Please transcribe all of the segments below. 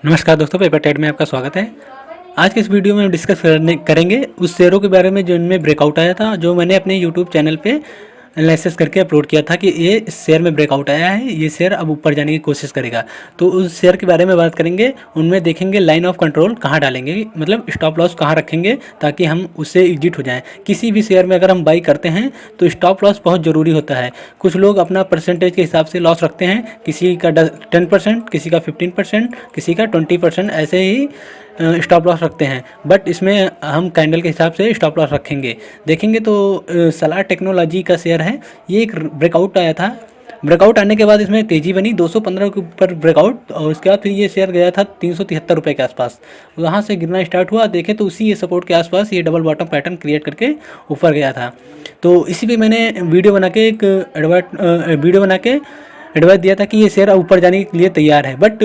नमस्कार दोस्तों, paper trade में आपका स्वागत है। आज के इस वीडियो में हम डिस्कस करेंगे उस शेयरों के बारे में जो इनमें ब्रेकआउट आया था, जो मैंने अपने यूट्यूब चैनल पे एनालिसिस करके अपलोड किया था कि ये इस शेयर में ब्रेकआउट आया है, ये शेयर अब ऊपर जाने की कोशिश करेगा। तो उस शेयर के बारे में बात करेंगे, उनमें देखेंगे लाइन ऑफ कंट्रोल कहाँ डालेंगे, मतलब स्टॉप लॉस कहाँ रखेंगे ताकि हम उससे एग्जिट हो जाएं। किसी भी शेयर में अगर हम बाई करते हैं तो स्टॉप लॉस बहुत ज़रूरी होता है। कुछ लोग अपना परसेंटेज के हिसाब से लॉस रखते हैं, किसी का 10%, किसी का 15%, किसी का 20%, ऐसे ही स्टॉप लॉस रखते हैं। बट इसमें हम कैंडल के हिसाब से स्टॉप लॉस रखेंगे। देखेंगे तो सलार टेक्नोलॉजी का शेयर है, ये एक ब्रेकआउट आया था। ब्रेकआउट आने के बाद इसमें तेज़ी बनी 215 के ऊपर ब्रेकआउट, और उसके बाद फिर ये शेयर गया था 373 रुपये के आसपास। वहाँ से गिरना स्टार्ट हुआ, देखें तो उसी ये सपोर्ट के आसपास ये डबल बॉटम पैटर्न क्रिएट करके ऊपर गया था। तो इसी पे मैंने वीडियो बना के एडवाइस दिया था कि ये शेयर ऊपर जाने के लिए तैयार है, बट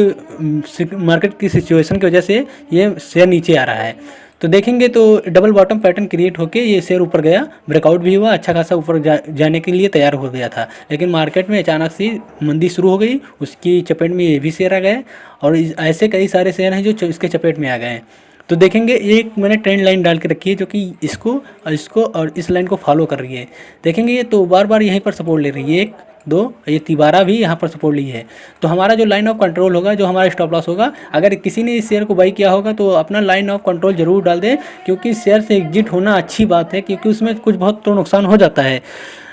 मार्केट की सिचुएशन की वजह से ये शेयर नीचे आ रहा है। तो देखेंगे तो डबल बॉटम पैटर्न क्रिएट होके ये शेयर ऊपर गया, ब्रेकआउट भी हुआ, अच्छा खासा ऊपर जाने के लिए तैयार हो गया था। लेकिन मार्केट में अचानक से मंदी शुरू हो गई, उसकी चपेट में ये भी शेयर आ गए, और ऐसे कई सारे शेयर हैं जो इसके चपेट में आ गए हैं। तो देखेंगे, एक मैंने ट्रेंड लाइन डाल के रखी है जो कि इसको और इस लाइन को फॉलो कर रही है। देखेंगे ये तो बार बार यहीं पर सपोर्ट ले रही है, 1 2, ये तिबारा भी यहाँ पर सपोर्ट ली है। तो हमारा जो लाइन ऑफ कंट्रोल होगा, जो हमारा स्टॉप लॉस होगा, अगर किसी ने इस शेयर को बाई किया होगा तो अपना लाइन ऑफ कंट्रोल जरूर डाल दें, क्योंकि इस शेयर से एग्जिट होना अच्छी बात है, क्योंकि उसमें कुछ बहुत तो नुकसान हो जाता है।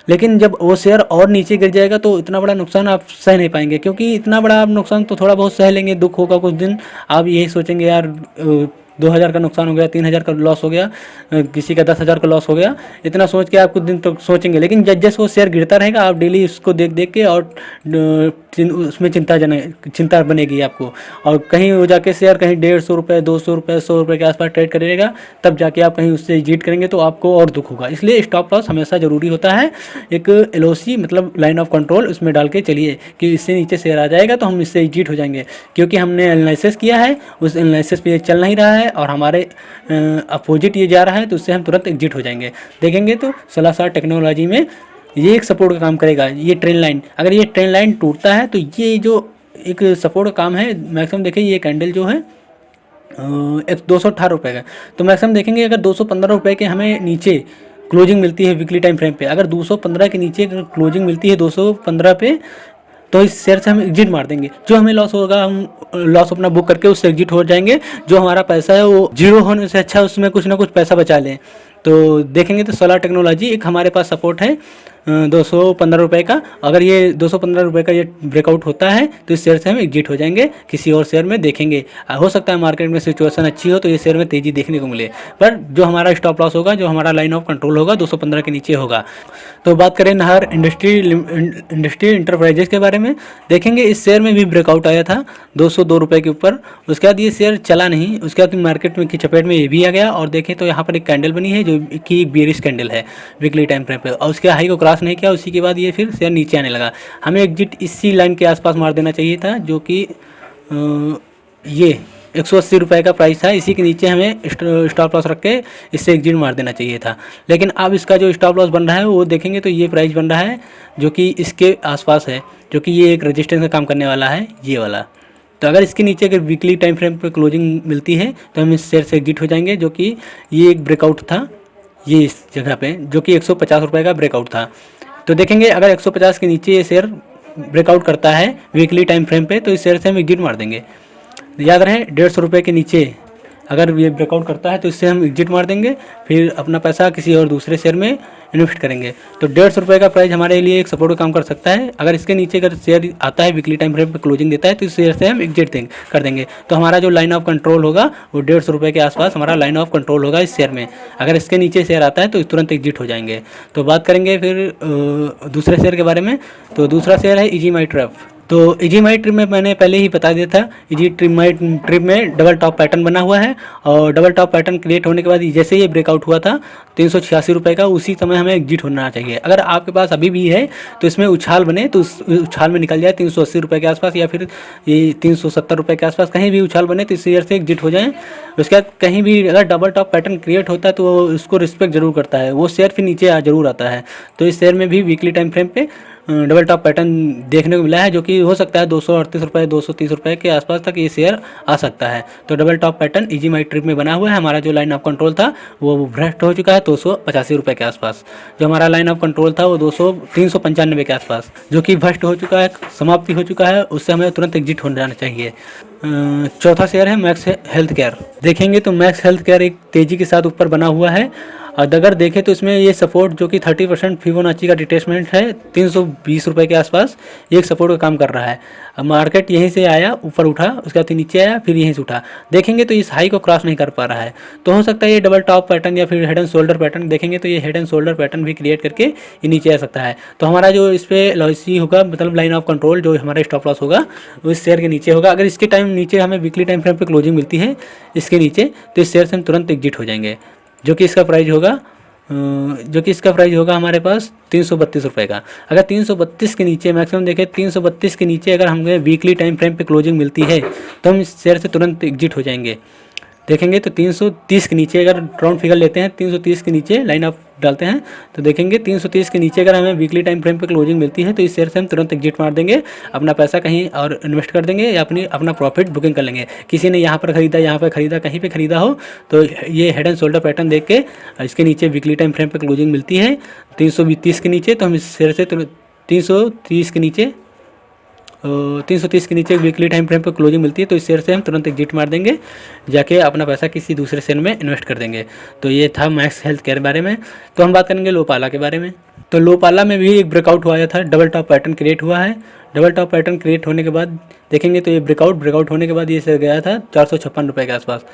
लेकिन जब वो शेयर और नीचे गिर जाएगा तो इतना बड़ा नुकसान आप सह नहीं पाएंगे, क्योंकि इतना बड़ा आप नुकसान तो थोड़ा बहुत सह लेंगे, दुख होगा कुछ दिन, आप यही सोचेंगे यार 2000 का नुकसान हो गया, 3000 का लॉस हो गया, किसी का 10,000 का लॉस हो गया, इतना सोच के आप कुछ दिन तो सोचेंगे। लेकिन जैसे वो शेयर गिरता रहेगा, आप डेली उसको देख देख के और उसमें चिंता बनेगी आपको, और कहीं हो जाके शेयर कहीं 150 रुपये, 200 रुपये, 100 रुपये के आसपास ट्रेड करेगा, तब जाके आप कहीं उससे जीत करेंगे तो आपको और दुख होगा। इसलिए स्टॉप लॉस हमेशा ज़रूरी होता है। एक LOC मतलब लाइन ऑफ कंट्रोल उसमें डाल के चलिए कि इससे नीचे शेयर आ जाएगा तो हम इससे जीत हो जाएंगे, क्योंकि हमने एनालिसिस किया है, उस एनालिसिस पे ये चल नहीं रहा है और हमारे अपोजिट ये जा रहा है, तो उससे हम तुरंत एग्जिट हो जाएंगे। देखेंगे तो सलार टेक्नोलॉजी में ये एक सपोर्ट का काम करेगा। ये ट्रेंड लाइन, अगर ये ट्रेंड लाइन टूटता है तो ये जो एक सपोर्ट का काम है, मैक्सिमम देखिए ये कैंडल जो है 218 रुपये का, तो मैक्सिमम देखेंगे अगर 215 रुपये के हमें नीचे क्लोजिंग मिलती है वीकली टाइम फ्रेम पे, अगर 215 के नीचे क्लोजिंग मिलती है 215 पे, तो इस शेयर से हम एग्जिट मार देंगे। जो हमें लॉस होगा हम लॉस अपना बुक करके उससे एग्जिट हो जाएंगे। जो हमारा पैसा है वो जीरो होने से अच्छा उसमें कुछ ना कुछ पैसा बचा लें। तो देखेंगे तो सोलार टेक्नोलॉजी एक हमारे पास सपोर्ट है 215 रुपये का। अगर ये 215 रुपये का ये ब्रेकआउट होता है तो इस शेयर से हम एग्जिट हो जाएंगे, किसी और शेयर में देखेंगे। हो सकता है मार्केट में सिचुएशन अच्छी हो तो ये शेयर में तेज़ी देखने को मिले, पर जो हमारा स्टॉप लॉस होगा, जो हमारा लाइन ऑफ कंट्रोल होगा 215 के नीचे होगा। तो बात करें नाहर इंडस्ट्री इंटरप्राइजेज के बारे में, देखेंगे इस शेयर में भी ब्रेकआउट आया था 202 रुपये के ऊपर। उसके बाद ये शेयर चला नहीं, उसके बाद मार्केट में की चपेट में ये भी आ गया, और देखें तो यहाँ पर एक कैंडल बनी है जो कि एक बेरिश कैंडल है वीकली टाइम फ्रेम पे, और उसके हाई को क्रॉस नहीं किया। उसी के बाद ये फिर शेयर नीचे आने लगा। हमें एग्जिट इसी लाइन के आसपास मार देना चाहिए था, जो कि ये 180 रुपये का प्राइस था। इसी के नीचे हमें स्टॉप लॉस रख के इससे एग्जिट मार देना चाहिए था। लेकिन अब इसका जो स्टॉप लॉस बन रहा है वो देखेंगे तो ये प्राइस बन रहा है जो कि इसके आसपास है, जो कि ये एक रजिस्टेंस का काम करने वाला है, ये वाला। तो अगर इसके नीचे अगर वीकली टाइम फ्रेम पे क्लोजिंग मिलती है तो हम इस शेयर से एग्जिट हो जाएंगे, जो कि ये एक ब्रेकआउट था ये इस जगह पे, जो कि 150 रुपये का ब्रेकआउट था। तो देखेंगे अगर 150 के नीचे ये शेयर ब्रेकआउट करता है वीकली टाइम फ्रेम पे तो इस शेयर से हम एग्जिट मार देंगे। याद रहे 150 रुपये के नीचे अगर ये ब्रेकआउट करता है तो इससे हम एग्जिट मार देंगे, फिर अपना पैसा किसी और दूसरे शेयर में इन्वेस्ट करेंगे। तो 150 रुपये का प्राइस हमारे लिए एक सपोर्ट का काम कर सकता है। अगर इसके नीचे अगर शेयर आता है वीकली टाइम फ्रेम पे क्लोजिंग देता है तो इस शेयर से हम एग्जिट कर देंगे। तो हमारा जो लाइन ऑफ कंट्रोल होगा वो 150 रुपये के आसपास हमारा लाइन ऑफ कंट्रोल होगा इस शेयर में। अगर इसके नीचे शेयर आता है तो तुरंत एग्जिट हो जाएंगे। तो बात करेंगे फिर दूसरे शेयर के बारे में। तो दूसरा शेयर है इजी माई ट्रैप। तो इजी माई ट्रिप में मैंने पहले ही बता दिया था, इजी ट्रिप में डबल टॉप पैटर्न बना हुआ है, और डबल टॉप पैटर्न क्रिएट होने के बाद जैसे ये ब्रेकआउट हुआ था 386 रुपये का, उसी समय हमें एग्जिट होना चाहिए। अगर आपके पास अभी भी है तो इसमें उछाल बने तो उस उछाल में निकल जाए 380 रुपये के आसपास, या फिर ये 370 रुपये के आसपास कहीं भी उछाल बने तो इस शेयर से एग्जिट हो जाएँ। उसके बाद कहीं भी अगर डबल टॉप पैटर्न क्रिएट होता है तो उसको रिस्पेक्ट जरूर करता है, वो शेयर फिर नीचे जरूर आता है। तो इस शेयर में भी वीकली टाइम फ्रेम पे डबल टॉप पैटर्न देखने को मिला है, जो कि हो सकता है 238 रुपये 230 रुपये के आसपास तक ये शेयर आ सकता है। तो डबल टॉप पैटर्न इजी माई ट्रिप में बना हुआ है। हमारा जो लाइन ऑफ कंट्रोल था वो भ्रष्ट हो चुका है 285 रुपये के आसपास। जो हमारा लाइन ऑफ कंट्रोल था वो 395 के आसपास, जो कि भ्रष्ट हो चुका है, समाप्ति हो चुका है, उससे हमें तुरंत एग्जिट हो जाना चाहिए। चौथा शेयर है मैक्स हेल्थ केयर। देखेंगे तो मैक्स हेल्थ केयर एक तेज़ी के साथ ऊपर बना हुआ है, और अगर देखें तो इसमें ये सपोर्ट जो कि 30% फिबोनाची का रिट्रेसमेंट है 320 रुपये के आसपास, एक सपोर्ट का काम कर रहा है। अब मार्केट यहीं से आया, ऊपर उठा, उसके बाद नीचे आया, फिर यहीं से उठा। देखेंगे तो इस हाई को क्रॉस नहीं कर पा रहा है, तो हो सकता है ये डबल टॉप पैटर्न या फिर हेड एंड शोल्डर पैटर्न। देखेंगे तो ये हेड एंड शोल्डर पैटर्न भी क्रिएट करके ये नीचे आ सकता है। तो हमारा जो इस पर लॉसी होगा, मतलब लाइन ऑफ कंट्रोल, जो हमारा स्टॉप लॉस होगा वो इस शेयर के नीचे होगा। अगर इसके टाइम नीचे हमें वीकली टाइम फ्रेम पे क्लोजिंग मिलती है इसके नीचे, तो इस शेयर से हम तुरंत एग्जिट हो जाएंगे, जो कि इसका प्राइस होगा हमारे पास 332 रुपये का। अगर 332 के नीचे, मैक्सिमम देखें 332 के नीचे अगर हमें वीकली टाइम फ्रेम पे क्लोजिंग मिलती है तो हम इस शेयर से तुरंत एग्जिट हो जाएंगे। देखेंगे तो 330 के नीचे अगर राउंड फिगर लेते हैं, 330 के नीचे लाइन अप डालते हैं तो देखेंगे 330 के नीचे अगर हमें वीकली टाइम फ्रेम पे क्लोजिंग मिलती है तो इस शेयर से हम तुरंत एग्जिट मार देंगे, अपना पैसा कहीं और इन्वेस्ट कर देंगे या अपना प्रॉफिट बुकिंग कर लेंगे। किसी ने यहाँ पर ख़रीदा, यहाँ पर ख़रीदा, कहीं पे ख़रीदा हो तो ये हेड एंड शोल्डर पैटर्न देख के इसके नीचे वीकली टाइम फ्रेम पे क्लोजिंग मिलती है 330 के नीचे, तो हम इस शेयर से 330 के नीचे 330 के नीचे वीकली टाइम फ्रेम पर क्लोजिंग मिलती है तो इस शेयर से हम तुरंत एग्जिट मार देंगे, जाके अपना पैसा किसी दूसरे शेयर में इन्वेस्ट कर देंगे। तो ये था मैक्स हेल्थ केयर बारे में। तो हम बात करेंगे लोपाला के बारे में। तो लोपाला में भी एक ब्रेकआउट हुआ था, डबल टॉप पैटर्न क्रिएट हुआ है। डबल टॉप पैटर्न क्रिएट होने के बाद देखेंगे तो ये ब्रेकआउट होने के बाद ये शेयर गया था 456 रुपये के आसपास।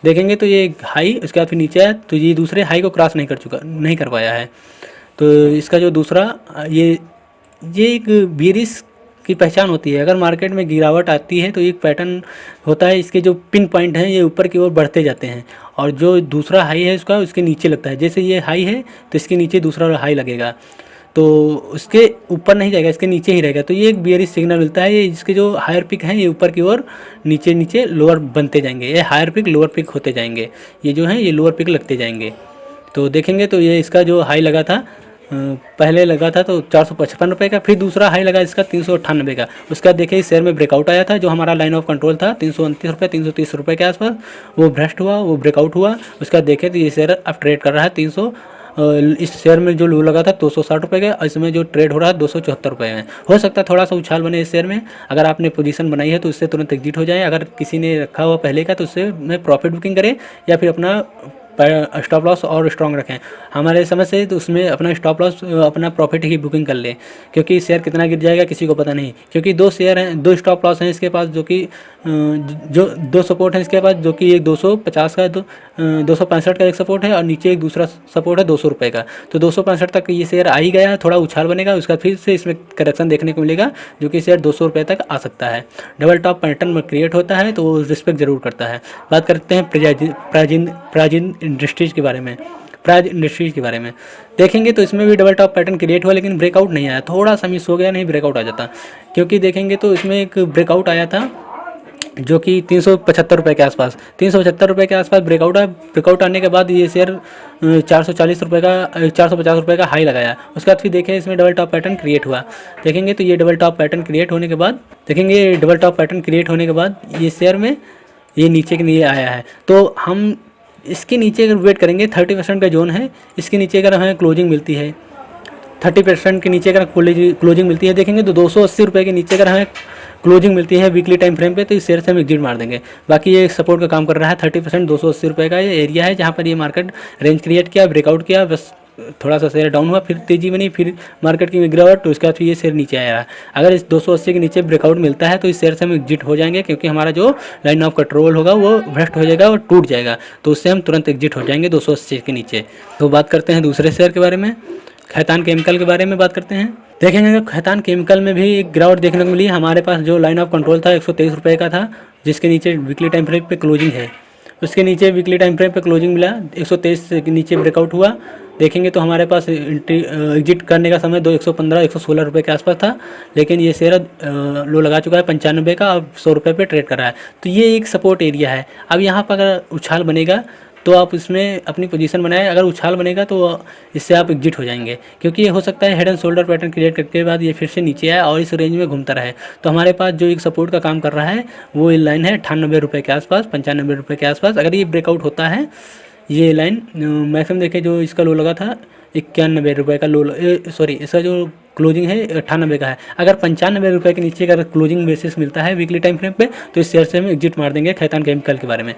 देखेंगे तो ये हाई, उसके बाद फिर नीचे आया, तो ये दूसरे हाई को क्रॉस नहीं कर पाया है। तो इसका जो दूसरा ये एक बेरिश की पहचान होती है। अगर मार्केट में गिरावट आती है तो एक पैटर्न होता है, इसके जो पिन पॉइंट हैं ये ऊपर की ओर बढ़ते जाते हैं, और जो दूसरा हाई है उसका उसके नीचे लगता है। जैसे ये हाई है तो इसके नीचे दूसरा हाई लगेगा, तो उसके ऊपर नहीं जाएगा, इसके नीचे ही रहेगा। तो ये एक बेयरिश सिग्नल मिलता है। ये इसके जो हायर पिक हैं ये ऊपर की ओर नीचे लोअर बनते जाएंगे, ये हायर पिक लोअर पिक होते जाएंगे, ये जो है ये लोअर पिक लगते जाएंगे। तो देखेंगे तो ये इसका जो हाई लगा था, पहले लगा था तो 455 रुपये का, फिर दूसरा हाई लगा इसका 398 का। उसका देखिए इस शेयर में ब्रेकआउट आया था, जो हमारा लाइन ऑफ कंट्रोल था 329 रुपये 330 रुपये के आसपास, वो भ्रष्ट हुआ, वो ब्रेकआउट हुआ। उसका देखें तो ये शेयर अब ट्रेड कर रहा है 300, इस शेयर में जो लो लगा था 260 रुपये का, इसमें जो ट्रेड हो रहा है 274 रुपये में। हो सकता है थोड़ा सा उछाल बने इस शेयर में। अगर आपने पोजीशन बनाई है तो उससे तुरंत एग्जिट हो जाए। अगर किसी ने रखा हुआ पहले का तो उससे में प्रॉफिट बुकिंग करें या फिर अपना स्टॉप लॉस और स्ट्रॉन्ग रखें। हमारे समझ से तो उसमें अपना स्टॉप लॉस, अपना प्रॉफिट की बुकिंग कर लें, क्योंकि शेयर कितना गिर जाएगा किसी को पता नहीं। क्योंकि दो शेयर हैं, दो स्टॉप लॉस हैं इसके पास, जो कि जो दो सपोर्ट है इसके पास, जो कि एक 250 का 265 का एक सपोर्ट है, और नीचे एक दूसरा सपोर्ट है 200 रुपये का। तो 265 तक ये शेयर आ ही गया, थोड़ा उछाल बनेगा, उसका फिर से इसमें करेक्शन देखने को मिलेगा, जो कि शेयर 200 रुपये तक आ सकता है। डबल टॉप पैटर्न में क्रिएट होता है तो वो रिस्पेक्ट जरूर करता है। बात करते हैं प्राचीन इंडस्ट्रीज के बारे में। प्राइज इंडस्ट्रीज के बारे में देखेंगे तो इसमें भी डबल टॉप पैटर्न क्रिएट हुआ, लेकिन ब्रेकआउट नहीं आया, थोड़ा सा मिस हो गया, नहीं ब्रेकआउट आ जाता। क्योंकि देखेंगे तो इसमें एक ब्रेकआउट आया था जो कि 375 रुपये के आसपास, 375 रुपये के आसपास ब्रेकआउट आने के बाद ये शेयर 440 रुपये का 450 रुपये का हाई लगाया। उसके बाद फिर देखें इसमें डबल टॉप पैटर्न क्रिएट हुआ। देखेंगे तो ये डबल टॉप पैटर्न क्रिएट होने के बाद ये शेयर में ये नीचे के लिए आया है। तो हम इसके नीचे अगर वेट करेंगे, 30% का जोन है, इसके नीचे अगर हमें क्लोजिंग मिलती है 30% के नीचे अगर क्लोजिंग मिलती है, देखेंगे तो 280 रुपये के नीचे अगर हमें क्लोजिंग मिलती है वीकली टाइम फ्रेम पे, तो इस शेयर से हम एग्जिट मार देंगे। बाकी ये सपोर्ट का काम कर रहा है। 30% 280 रुपये का ये एरिया है जहाँ पर ये मार्केट रेंज क्रिएट किया, ब्रेकआउट किया, बस थोड़ा सा शेयर डाउन हुआ, फिर तेजी बनी, फिर मार्केट की गिरावट, तो उसके बाद फिर ये शेयर नीचे आया है। अगर इस 280 के नीचे ब्रेकआउट मिलता है तो इस शेयर से हम एग्जिट हो जाएंगे, क्योंकि हमारा जो लाइन ऑफ कंट्रोल होगा वो भ्रष्ट हो जाएगा और टूट जाएगा, तो उससे हम तुरंत एग्जिट हो जाएंगे 280 के नीचे। तो बात करते हैं दूसरे शेयर के बारे में, खैतान केमिकल के बारे में बात करते हैं। देखेंगे खैतान केमिकल में भी एक गिरावट देखने को मिली। हमारे पास जो लाइन ऑफ कंट्रोल था 123 रुपये का था, जिसके नीचे वीकली टाइम फ्रेम पे क्लोजिंग है, उसके नीचे वीकली टाइम फ्रेम पे क्लोजिंग मिला, 123 के नीचे ब्रेकआउट हुआ। देखेंगे तो हमारे पास एग्जिट करने का समय 116 रुपये के आसपास था, लेकिन ये शेयर लो लगा चुका है 95 का, अब 100 रुपये पे ट्रेड कर रहा है। तो ये एक सपोर्ट एरिया है। अब यहाँ पर अगर उछाल बनेगा तो आप इसमें अपनी पोजीशन बनाएं। अगर उछाल बनेगा तो इससे आप एग्जिट हो जाएंगे, क्योंकि ये हो सकता है head and shoulder pattern create करने के बाद ये फिर से नीचे आए और इस रेंज में घूमता रहे। तो हमारे पास जो एक सपोर्ट का काम कर रहा है वो ये लाइन है 98 रुपये के आसपास, 95 रुपये के आसपास। अगर ये ब्रेकआउट होता है ये लाइन, मैक्सिमम देखें जो इसका लो लगा था 91 रुपये का लो, सॉरी इसका जो क्लोजिंग है 98 का है। अगर 95 रुपये के नीचे अगर क्लोजिंग बेसिस मिलता है वीकली टाइम फ्रेम पे तो इस शेयर से हम एग्जिट मार देंगे। खैतान केमिकल के बारे में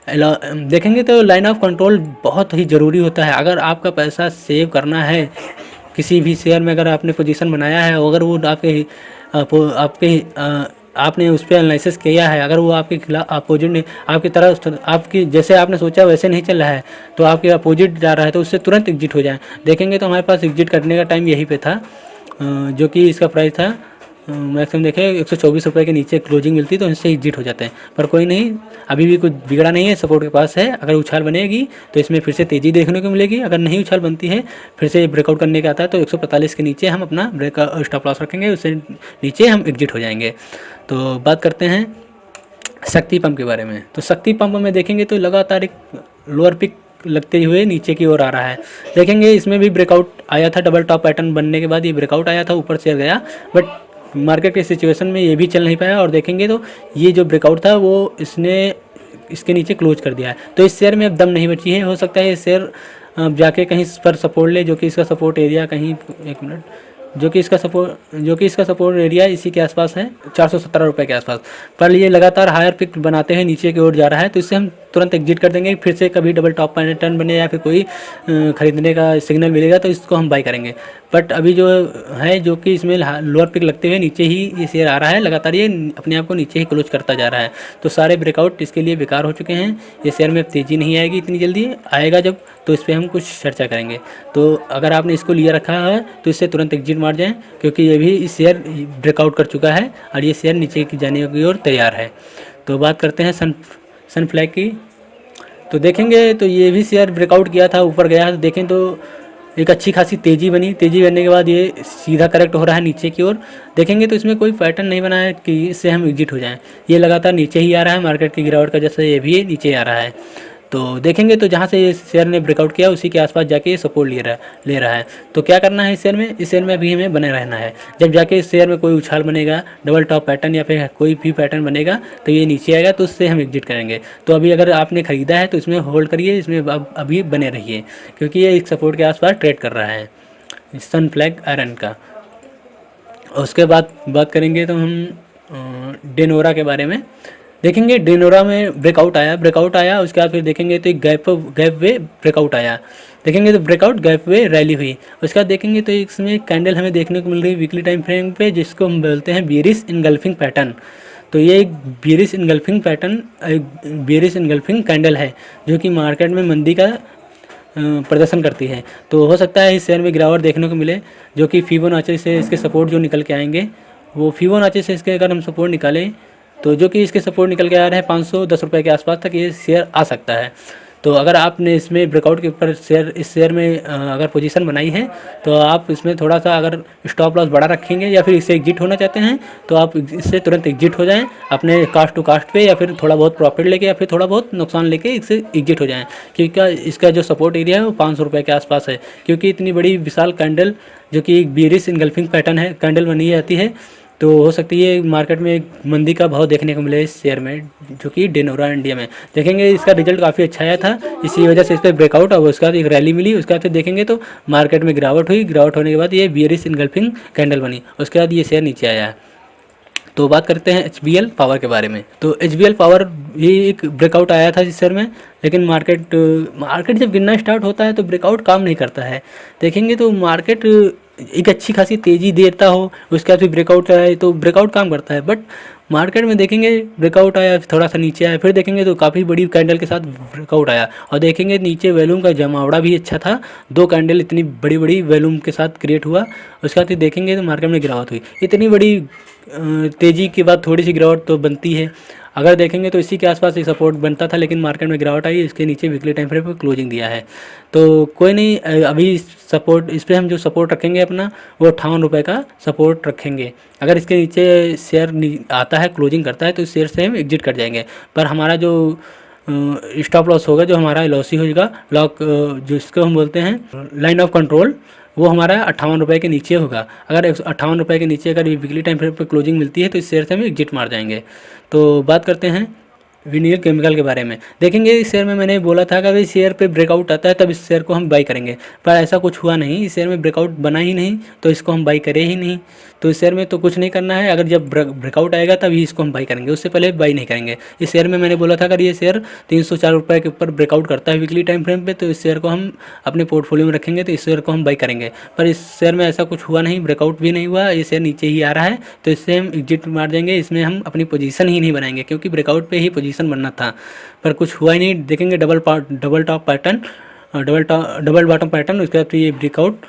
देखेंगे तो लाइन ऑफ कंट्रोल बहुत ही ज़रूरी होता है। अगर आपका पैसा सेव करना है किसी भी शेयर में, अगर आपने पोजीशन बनाया है, अगर वो आपने उस पर एनालिसिस किया है, अगर वो आपके खिलाफ अपोजिट ने आपकी तरफ आपकी जैसे आपने सोचा वैसे नहीं चल रहा है तो आपके अपोजिट जा रहा है तो उससे तुरंत एग्जिट हो जाए। देखेंगे तो हमारे पास एग्जिट करने का टाइम यहीं पे था, जो कि इसका प्राइस था मैक्सिमम देखें 124 रुपये के नीचे क्लोजिंग मिलती तो इससे एग्जिट हो जाते हैं। पर कोई नहीं, अभी भी कुछ बिगड़ा नहीं है, सपोर्ट के पास है। अगर उछाल बनेगी तो इसमें फिर से तेज़ी देखने को मिलेगी। अगर नहीं उछाल बनती है फिर से ब्रेकआउट करने का आता है तो 145 के नीचे हम अपना स्टॉप लॉस रखेंगे, उससे नीचे हम एग्जिट हो जाएंगे। तो बात करते हैं शक्ति पंप के बारे में। तो शक्ति पंप में देखेंगे तो लगातार एक लोअर पिक लगते हुए नीचे की ओर आ रहा है। देखेंगे इसमें भी ब्रेकआउट आया था, डबल टॉप पैटर्न बनने के बाद ये ब्रेकआउट आया था, ऊपर से गया, बट मार्केट के सिचुएशन में ये भी चल नहीं पाया। और देखेंगे तो ये जो ब्रेकआउट था वो इसने इसके नीचे क्लोज कर दिया है। तो इस शेयर में अब दम नहीं बची है। हो सकता है ये शेयर जाके कहीं पर सपोर्ट ले, जो कि इसका सपोर्ट एरिया कहीं, एक मिनट, जो कि इसका सपोर्ट एरिया इसी के आसपास है 417 रुपये के आसपास। पर ये लगातार हायर पिक बनाते हैं नीचे की ओर जा रहा है तो इससे हम तुरंत एग्जिट कर देंगे। फिर से कभी डबल टॉप पैटर्न बने या फिर कोई खरीदने का सिग्नल मिलेगा तो इसको हम बाई करेंगे। बट अभी जो है, जो कि इसमें लोअर पिक लगते हुए नीचे ही ये शेयर आ रहा है, लगातार ये अपने आप को नीचे ही क्लोज करता जा रहा है। तो सारे ब्रेकआउट इसके लिए बेकार हो चुके हैं। ये शेयर में तेज़ी नहीं आएगी इतनी जल्दी, आएगा जब तो इस पर हम कुछ चर्चा करेंगे। तो अगर आपने इसको लिया रखा है तो इससे तुरंत एग्जिट मार जाएँ, क्योंकि ये भी इस शेयर ब्रेकआउट कर चुका है और ये शेयर नीचे की जाने की ओर तैयार है। तो बात करते हैं सनफ्लैग की। तो देखेंगे तो ये भी शेयर ब्रेकआउट किया था, ऊपर गया, तो देखें तो एक अच्छी खासी तेज़ी बनी। तेज़ी बनने के बाद ये सीधा करेक्ट हो रहा है नीचे की ओर। देखेंगे तो इसमें कोई पैटर्न नहीं बना है कि इससे हम एग्जिट हो जाएं। ये लगातार नीचे ही आ रहा है, मार्केट की गिरावट का जैसे ये भी नीचे आ रहा है। तो देखेंगे तो जहाँ से ये शेयर ने ब्रेकआउट किया उसी के आसपास जाके ये सपोर्ट ले रहा है। तो क्या करना है इस शेयर में अभी हमें बने रहना है। जब जाके इस शेयर में कोई उछाल बनेगा, डबल टॉप पैटर्न या फिर कोई भी पैटर्न बनेगा तो ये नीचे आएगा तो उससे हम एग्जिट करेंगे। तो अभी अगर आपने ख़रीदा है तो इसमें होल्ड करिए, इसमें अभी बने रहिए, क्योंकि ये एक सपोर्ट के आसपास ट्रेड कर रहा है सनफ्लैग आयरन का। उसके बाद बात करेंगे तो हम डेनोरा के बारे में। देखेंगे डेनोरा में ब्रेकआउट आया, उसके बाद फिर देखेंगे तो एक गैप वे ब्रेकआउट आया। देखेंगे तो ब्रेकआउट गैप वे रैली हुई। उसके बाद देखेंगे तो इसमें कैंडल हमें देखने को मिल रही है वीकली टाइम फ्रेम पे, जिसको हम बोलते हैं बियरिश इनगल्फिंग पैटर्न। तो ये एक बियरिश इनगल्फिंग कैंडल है जो कि मार्केट में मंदी का प्रदर्शन करती है। तो हो सकता है इस शेयर में गिरावट देखने को मिले, जो कि फिबोनाची से इसके सपोर्ट जो निकल के आएंगे, वो फिबोनाची से इसके अगर हम सपोर्ट निकालें तो जो कि इसके सपोर्ट निकल के आ रहे हैं 510 रुपये के आसपास तक ये शेयर आ सकता है। तो अगर आपने इसमें ब्रेकआउट के ऊपर इस शेयर में अगर पोजीशन बनाई है तो आप इसमें थोड़ा सा अगर स्टॉप लॉस बड़ा रखेंगे या फिर इससे एग्जिट होना चाहते हैं तो आप इससे तुरंत एग्जिट हो जाएं अपने कास्ट टू कास्ट पे, या फिर थोड़ा बहुत प्रॉफिट लेके या फिर थोड़ा बहुत नुकसान लेके इससे एग्जिट हो जाएं, क्योंकि इसका जो सपोर्ट एरिया है वो 500 रुपये के आसपास है। क्योंकि इतनी बड़ी विशाल कैंडल जो कि एक बियरिश इनगल्फिंग पैटर्न है कैंडल बनी जाती है, तो हो सकती है मार्केट में मंदी का भाव देखने को मिले इस शेयर में, जो कि डेनोरा इंडिया में। देखेंगे इसका रिजल्ट काफ़ी अच्छा आया था, इसी वजह से इस पर ब्रेकआउट और उसके बाद एक रैली मिली। उसके बाद फिर देखेंगे तो मार्केट में गिरावट हुई, गिरावट होने के बाद ये बियरिश इनगल्फिंग कैंडल बनी, उसके बाद ये शेयर नीचे आया। तो बात करते हैं HBL पावर के बारे में। तो HBL पावर भी एक ब्रेकआउट आया था इस शेयर में, लेकिन मार्केट जब गिरना स्टार्ट होता है तो ब्रेकआउट काम नहीं करता है। देखेंगे तो मार्केट एक अच्छी खासी तेज़ी देता हो, उसके बाद फिर ब्रेकआउट आए तो ब्रेकआउट काम करता है। बट मार्केट में देखेंगे ब्रेकआउट आया, थोड़ा सा नीचे आया, फिर देखेंगे तो काफ़ी बड़ी कैंडल के साथ ब्रेकआउट आया, और देखेंगे नीचे वॉल्यूम का जमावड़ा भी अच्छा था, 2 कैंडल इतनी बड़ी बड़ी वॉल्यूम के साथ क्रिएट हुआ। उसके बाद देखेंगे तो मार्केट में गिरावट हुई। इतनी बड़ी तेज़ी के बाद थोड़ी सी गिरावट तो बनती है। अगर देखेंगे तो इसी के आसपास एक सपोर्ट बनता था, लेकिन मार्केट में गिरावट आई, इसके नीचे वीकली टाइम फ्रेम पर क्लोजिंग दिया है। तो कोई नहीं, अभी सपोर्ट इस पर हम जो सपोर्ट रखेंगे अपना वो 58 रुपये का सपोर्ट रखेंगे। अगर इसके नीचे शेयर आता है, क्लोजिंग करता है, तो इस शेयर से हम एग्जिट कर जाएंगे। पर हमारा जो स्टॉप लॉस होगा, जो हमारा लॉस ही होगा, लॉक जिसको हम बोलते हैं लाइन ऑफ कंट्रोल, वो हमारा 58 रुपये के नीचे होगा। अगर 58 रुपये के नीचे अगर वीकली टाइम फ्रेम पर क्लोजिंग मिलती है तो इस शेयर से हम एग्जिट मार जाएंगे। तो बात करते हैं विनील केमिकल के बारे में। देखेंगे इस शेयर में मैंने बोला था कि अगर इस शेयर पे ब्रेकआउट आता है तब इस शेयर को हम बाई करेंगे, पर ऐसा कुछ हुआ नहीं, इस शेयर में ब्रेकआउट बना ही नहीं तो इसको हम बाई करे ही नहीं। तो इस शेयर में तो कुछ नहीं करना है, अगर जब ब्रेकआउट आएगा तभी इसको हम बाई करेंगे, उससे पहले बाई नहीं करेंगे। इस शेयर में मैंने बोला था अगर ये शेयर 304 रुपये के ऊपर ब्रेकआउट करता है वीकली टाइम फ्रेम पे तो इस शेयर को हम अपने पोर्टफोलियो में रखेंगे, तो इस शेयर को हम बाई करेंगे। पर इस शेयर में ऐसा कुछ हुआ नहीं, ब्रेकआउट भी नहीं हुआ, ये शेयर नीचे ही आ रहा है, तो इससे हम एग्जिट मार देंगे। इसमें हम अपनी पोजीशन ही नहीं बनाएंगे क्योंकि ब्रेकआउट पे ही पोजीशन बनना था, पर कुछ हुआ ही नहीं। देखेंगे double top pattern, double bottom pattern, उसके बाद फिर ये ब्रेकआउट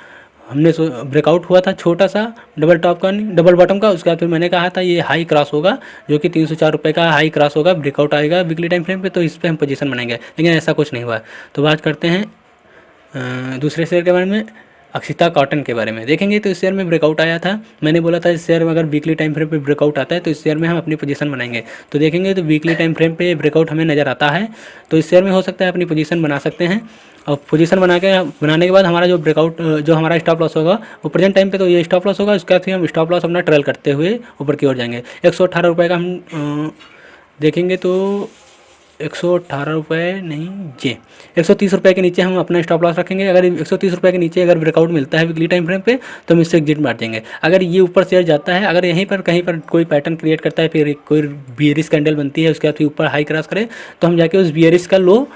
हमने ब्रेकआउट हुआ था छोटा सा डबल टॉप का नहीं डबल बॉटम का। उसके बाद फिर मैंने कहा था ये हाई क्रॉस होगा, जो कि 304 रुपये का हाई क्रॉस होगा, ब्रेकआउट आएगा वीकली टाइम फ्रेम पे, तो इस पर हम पोजीशन बनाएंगे, लेकिन ऐसा कुछ नहीं हुआ। तो बात करते हैं दूसरे शेयर के बारे में, अक्षिता कॉटन के बारे में। देखेंगे तो इस शेयर में ब्रेकआउट आया था, मैंने बोला था इस शेयर में अगर वीकली टाइम फ्रेम पे ब्रेकआउट आता है तो इस शेयर में हम अपनी पोजीशन बनाएंगे। तो देखेंगे तो वीकली टाइम फ्रेम पे ब्रेकआउट हमें नज़र आता है, तो इस शेयर में हो सकता है अपनी पोजीशन बना सकते हैं। और पोजीशन बनाने के बाद हमारा जो ब्रेकआउट जो हमारा स्टॉप लॉस होगा वो प्रेजेंट टाइम पे तो ये स्टॉप लॉस होगा, उसके बाद फिर हम स्टॉप लॉस अपना ट्रेल करते हुए ऊपर की ओर जाएंगे। 118 रुपये का हम देखेंगे तो 118 रुपये नहीं जी 130 रुपये के नीचे हम अपना स्टॉप लॉस रखेंगे। अगर 130 रुपये के नीचे अगर ब्रेकआउट मिलता है वीकली टाइम फ्रेम पे तो हम इससे एग्जिट मार देंगे। अगर ये ऊपर शेयर जाता है, अगर यहीं पर कहीं पर कोई पैटर्न क्रिएट करता है, फिर कोई बियरिश कैंडल बनती है, उसके बाद फिर ऊपर हाई क्रॉस करे, तो हम जाके उस बियरिश का लो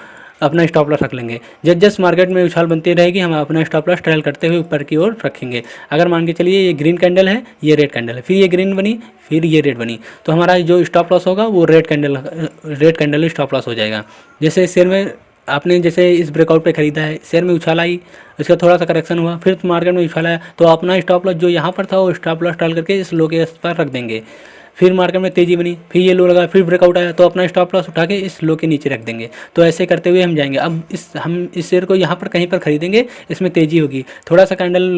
अपना स्टॉप लॉस रख लेंगे। जस्ट मार्केट में उछाल बनती रहेगी, हम अपना स्टॉप लॉस ट्रायल करते हुए ऊपर की ओर रखेंगे। अगर मान के चलिए ये ग्रीन कैंडल है, ये रेड कैंडल है, फिर ये ग्रीन बनी, फिर ये रेड बनी, तो हमारा जो स्टॉप लॉस होगा वो रेड कैंडल स्टॉप लॉस हो जाएगा। जैसे शेयर में आपने जैसे इस ब्रेकआउट पे खरीदा है, शेयर में उछाल आई, इसका थोड़ा सा करेक्शन हुआ, फिर मार्केट में उछाल आया, तो अपना स्टॉप लॉस जो यहाँ पर था वो स्टॉप लॉस डाल करके इस लो के पर रख देंगे। फिर मार्केट में तेज़ी बनी, फिर ये लो लगा, फिर ब्रेकआउट आया, तो अपना स्टॉप लॉस उठा के इस लो के नीचे रख देंगे। तो ऐसे करते हुए हम जाएंगे। अब हम इस शेयर को यहाँ पर कहीं पर खरीदेंगे, इसमें तेज़ी होगी, थोड़ा सा कैंडल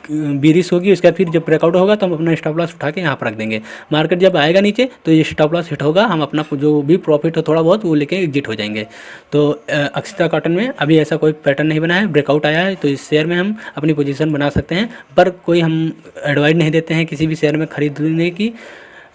बीरिश होगी, उसके बाद फिर जब ब्रेकआउट होगा तो हम अपना स्टॉप लॉस उठा के यहाँ पर रख देंगे। मार्केट जब आएगा नीचे तो ये स्टॉप लॉस हिट होगा, हम अपना जो भी प्रॉफिट हो थोड़ा बहुत वो लेके एग्जिट हो जाएंगे। तो अक्षिता कॉटन में अभी ऐसा कोई पैटर्न नहीं बना है, ब्रेकआउट आया है तो इस शेयर में हम अपनी पोजीशन बना सकते हैं, पर कोई हम एडवाइस नहीं देते हैं किसी भी शेयर में खरीदने की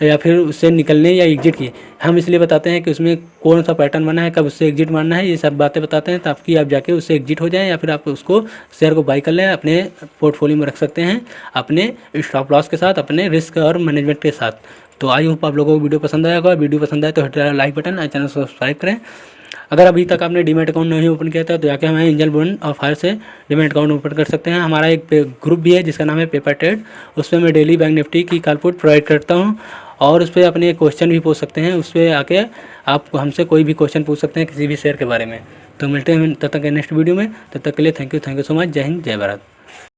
या फिर उससे निकलने या एग्जिट की। हम इसलिए बताते हैं कि उसमें कौन सा पैटर्न बना है, कब उससे एग्जिट मारना है, ये सब बातें बताते हैं ताकि आप जाके उससे एग्जिट हो जाएं, या फिर आप उसको शेयर को बाई कर लें, अपने पोर्टफोलियो में रख सकते हैं अपने स्टॉप लॉस के साथ, अपने रिस्क और मैनेजमेंट के साथ। तो आई होप आप लोगों को वीडियो पसंद आएगा। वीडियो पसंद आए तो हिट लाइक बटन और चैनल सब्सक्राइब करें। अगर अभी तक आपने डीमैट अकाउंट नहीं ओपन किया था तो जाके हमें एंजल बर्न और फायर से डीमैट अकाउंट ओपन कर सकते हैं। हमारा एक ग्रुप भी है जिसका नाम है पेपर ट्रेड, उस पर मैं डेली बैंक निफ्टी की कॉल पुट प्रोवाइड करता हूँ, और उस पर अपने क्वेश्चन भी पूछ सकते हैं। उस पर आके आप हमसे कोई भी क्वेश्चन पूछ सकते हैं किसी भी शेयर के बारे में। तो मिलते हैं तब तक नेक्स्ट वीडियो में, तब तक के लिए थैंक यू सो मच। जय हिंद, जय भारत।